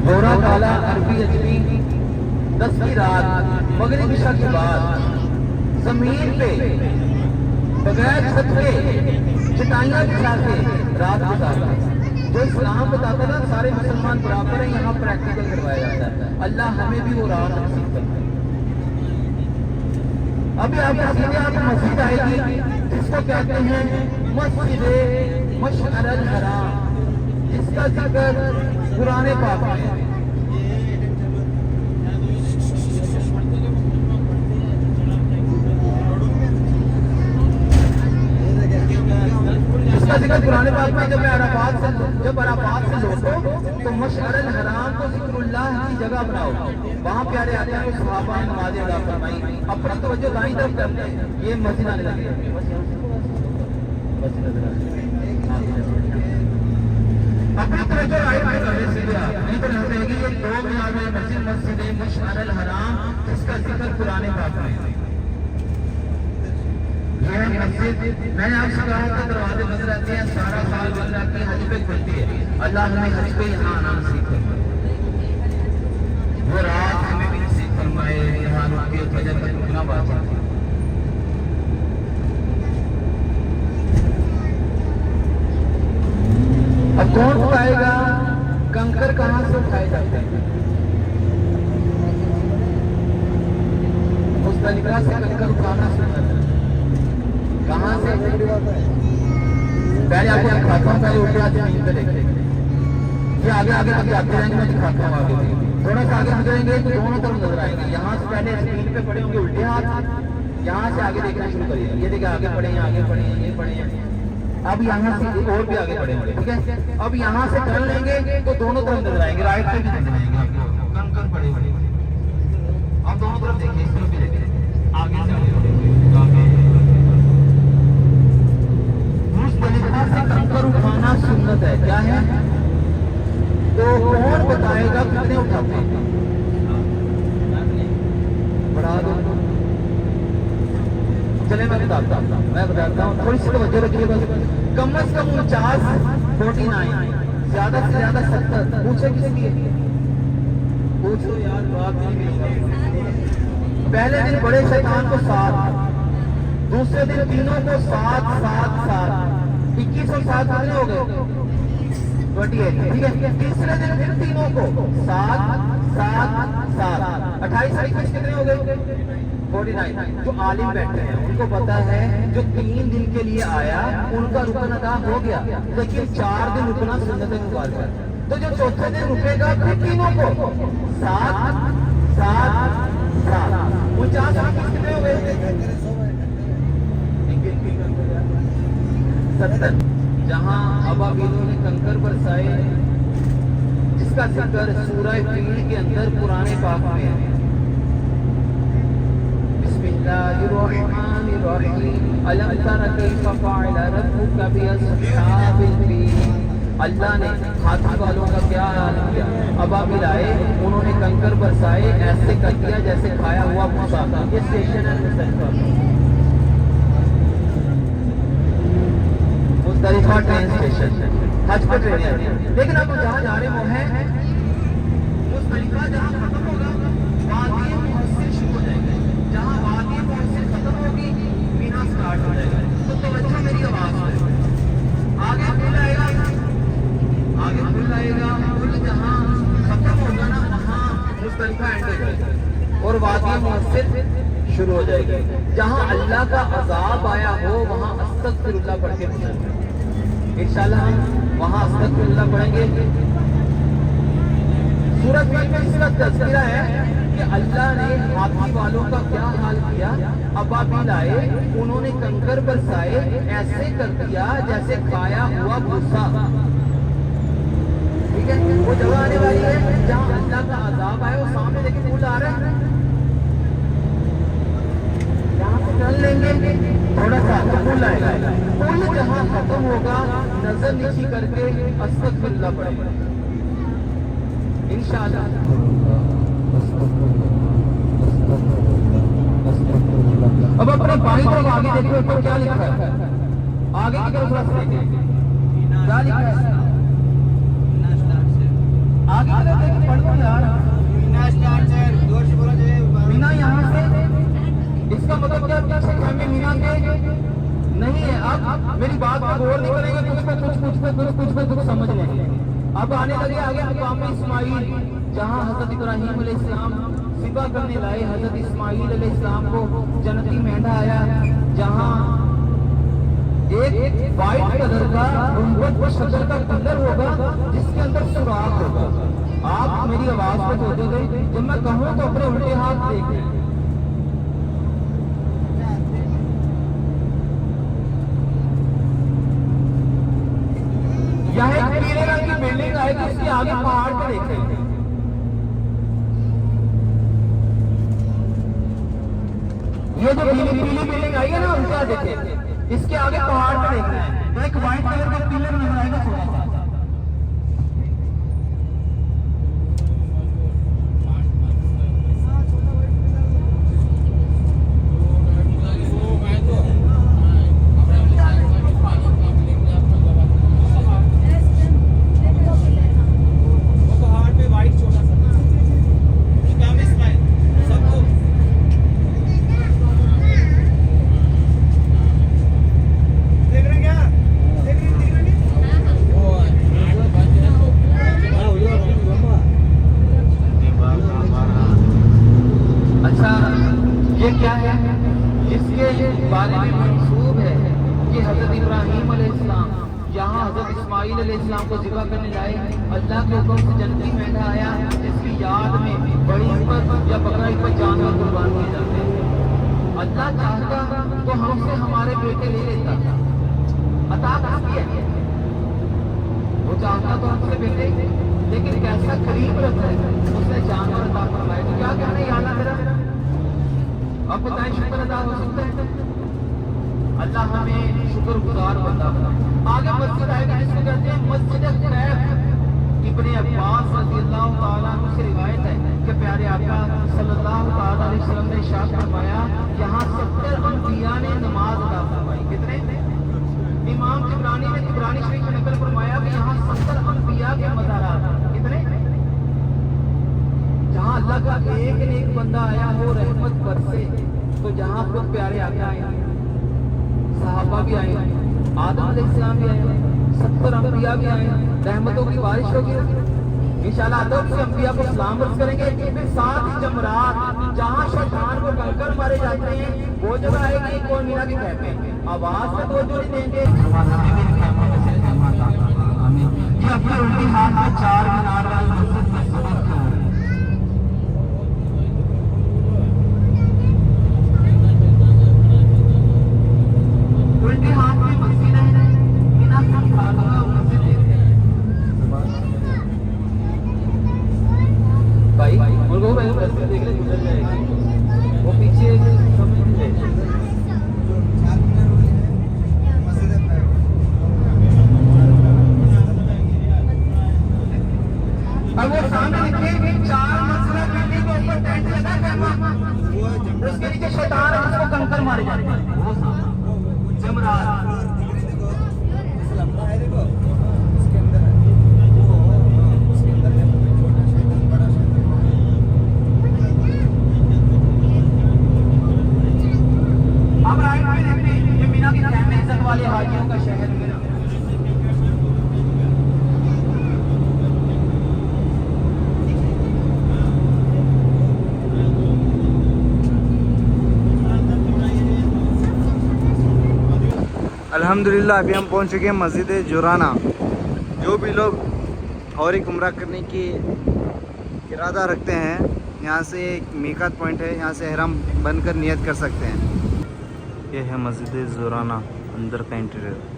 घोड़ा काला अरबी अजमी 10 की रात मगरिब इशा के बाद जमीन पे बगैर छत के चटाइयां बिछा के रात गुजारता है। जो इस्लाम बताता ना सारे मुसलमान बराबर है, यहाँ प्रैक्टिकल करवाया जाता है। अल्लाह हमें भी वो रात नसीब करता है। अभी आप मस्जिद आएगी जिसको कहते हैं मस्जिद मशअरल हराम, जिसका जिक्र पुराने पाक में है। इसका जिक्र पुराने पाक में जब अराफात से लौटो तो मशअरल हराम को जिक्रुल्लाह की जगह बनाओ। वहां प्यारे आते हैं तो सहाबा ने नमाज़ें अदा फरमाई, अपना तवज्जो दाईं तरफ करते हैं। ये मस्जिद आने लगी है, अपनी तवज्जो राइट में करने से नहीं तो नहीं रहेगी। ये 2 मीनार में मस्जिद मशअरल हराम, जिसका जिक्र पुराने पाक में है। यह मस्जिद मैंने आपसे कहा था दरवाजे बंद रहते हैं, सारा साल बंद रहती है, हज पे खुलती है। अल्लाह हमें हज पे यहाँ आना नसीब फरमाए, वो रात हमें भी नसीब फरमाए यहाँ रुक के फजर तक रुकना बात है। अब कौन बताएगा कंकर कहाँ से उठाए जाते हैं? मुस्तलिका से कंकर उठाना सुनना है। कहाँ से? पहले आपको दिखाता हूँ, पहले उल्टे हाथ जमीन पे देखें। ये आगे आगे आगे आते रहेंगे, मैं दिखाता हूँ आगे। थोड़ा सा आगे गुजरेंगे तो दोनों तरफ नजर आएंगे। यहाँ से पहले जमीन पे पड़े होंगे उल्टे हाथ, यहाँ से आगे देखना शुरू करिए। ये देखिए आगे पड़े हैं, आगे पड़े हैं, ये पड़े हैं। अब यहाँ से और भी आगे बढ़े होंगे, ठीक है। अब यहाँ से टर्न लेंगे तो दोनों तरफ नजर आएंगे, राइट पे भी नजर आएंगे। कंकर पड़े हुए, अब दोनों तरफ देखिए, इस तरफ भी देखिए, आगे से मुस्तलिफा से कंकर उठाना सुन्नत है। क्या है? तो कौन बताएगा कितने उठाते हैं? बढ़ा दो, चले मैं बताता हूँ, थोड़ी सी तवज्जो रखिए बस। कम से कम 49, ज्यादा से ज्यादा 70। पूछे किस लिए? पूछो यार, बात नहीं। पहले दिन बड़े शैतान को 7, दूसरे दिन तीनों को 7 7 7, 21 और 7 कितने हो गए? 28, ठीक है। तीसरे दिन फिर तीनों को 7 7 7, 28 और 21 कितने हो गए? 49। जो आलिम बैठे हैं उनको पता है, जो 3 दिन के लिए आया उनका रुकन अदा हो गया, लेकिन 4 दिन रुकना सुन्नत मुबारक है। तो जो चौथे दिन रुकेगा फिर तीनों को 7 7 7, 49 कितने हो गए? 70। जहां अबाबीलों ने कंकर बरसाए, जिसका जिक्र सूरह फील के अंदर पुराने पाक में है। अलम तरा कैफ़ फ़अल रब्बुका बिअस्हाबिल फील। अल्लाह ने हाथी वालों का क्या हाल किया। अबाबिल आए, उन्होंने कंकर बरसाए, ऐसे कर दिया जैसे खाया हुआ भूसा। ये स्टेशन है मुस्तलिफा ट्रेन स्टेशन, हज पे ट्रेन है। लेकिन अब जहाँ जा रहे वो है मुस्तलिफा, जहाँ खत्म होगा वादी मुहस्सिर शुरू हो जाएगा। जहाँ वादी मुहस्सिर खत्म होगी मीना स्टार्ट हो जाएगा। तो तवज्जो मेरी आवाज है, आगे खुल आएगा, आगे खुल आएगा। मुस्तलिफा एंड हो जाएगा और वादी मुहस्सिर शुरू हो जाएगी। जहां अल्लाह का अजाब आया हो वहां अस्तगफिरुल्लाह पढ़ के गुजरना। इंशाल्लाह हम वहां अस्तगफिरुल्लाह पढ़ेंगे। सूरत में इसका तज़किरा है कि अल्लाह ने हाथी वालों का क्या हाल किया। अबाबिल आए, उन्होंने कंकर बरसाए, ऐसे कर दिया जैसे खाया हुआ भूसा। ठीक है, वो जगह आने वाली है जहां अल्लाह का अजाब आए। वो सामने लेके पुल आ रहा है, यहाँ से चल लेंगे थोड़ा सा तो पुल आएगा। पुल जहां खत्म होगा नजर नीची करके अस्तगफिरुल्लाह पड़ेगा इंशाअल्लाह। अब अपने बाई तरफ आगे देखो तो क्या लिखा है, आगे की तरफ रास्ते क्या लिखा है, आगे की तरफ देखो, पढ़ दो यार। मीना यहाँ से, इसका मतलब क्या पीछे हमें मीना के नहीं है। अब मेरी बात को गौर नहीं करेंगे, कुछ समझ लेंगे। अब आने लगे आगे मकाम इस्माइल, जहाँ हजरत इब्राहीम अलैहिस्सलाम सिबा करने लाए हजरत इस्माइल अलैहिस्सलाम को जन्नती मेंढा आया, जहाँ एक वाइट कलर का गुंबद शक्ल का पिलर होगा जिसके अंदर सुराख होगा। आप मेरी आवाज पे सोचो गए, जब मैं कहूँ तो अपने उल्टे हाथ देखें। यहाँ एक पीले रंग की बिल्डिंग आएगी, उसके आगे पहाड़ पर देखें। ये जो पीली बिल्डिंग आई है ना, उनका देखें, इसके आगे पहाड़ पर देखना है तो एक व्हाइट कलर का पिलर नजर आएगा थोड़ा सा। को जिबा करने जाए, अल्लाह के हुक्म से जन्नती मेंढा आया जिसकी याद में बड़ी ईद या बकरा ईद पर जानवर कुर्बान किए जाते हैं। अल्लाह चाहता तो हमसे हमारे बेटे ले लेता, अता किया है वो चाहता तो हमसे बेटे, लेकिन कैसा करीब रखता है उसने जानवर अता फरमाया। तो क्या कहना है याद मेरा, अब बताएं शुक्र अदा हो सकता है? अल्लाह हमें शुक्रगुजार बंदा बनाए। आगे मस्जिद आएगा जिसको कहते हैं मस्जिद खैफ। इब्ने अब्बास रज़ियल्लाहु ताला अन्हु से रिवायत है कि प्यारे आका सल्लल्लाहु ताला अलैहि वसल्लम ने इरशाद फरमाया, यहाँ 70 अंबिया ने नमाज अदा फरमाई। कितने? इमाम तिबरानी ने तिबरानी शरीफ में नकल फरमाया कि यहाँ 70 अंबिया के मज़ारात। कितने? जहाँ अल्लाह का एक बंदा आया हो रहमत बरसे, तो जहाँ खुद प्यारे आका आए, सहाबा भी आए, आदम अलैहिस्सलाम भी आए, 70 अंबिया भी आए, रहमतों की बारिश होगी। इंशाअल्लाह आदम से अंबिया को सलाम अर्ज करेंगे। फिर साथ ही जमरात, जहाँ शैतान को कंकर मारे जाते हैं, वो जगह आएगी कौन मीना की कैफ में, आवाज में दो जोड़ी देंगे। ये अपने उल्टी हाथ में 4 मीनार वाली मस्जिद में सफर कर उल्टे हाथ में मस्जिद है, बिना भाई उनको मस्जिद देख ले गुजर जाएगी, वो पीछे अब वो सामने लिखे 4 मंजिला बिल्डिंग के ऊपर टेंट लगा है, उसके नीचे शैतान है जिसको कंकर मारे जाते हैं, वो जमरात। अब राइट में देखते हैं ये मीना की कैम में इज्जत वाले हाजियों का शहर मीना। अल्हम्दुलिल्लाह अभी हम पहुंच चुके हैं मस्जिद जुराना। जो भी लोग और एक उम्रा करने की इरादा रखते हैं, यहाँ से एक मीकात पॉइंट है, यहाँ से एहराम बनकर नियत कर सकते हैं। यह है मस्जिद जुराना अंदर का इंटीरियर।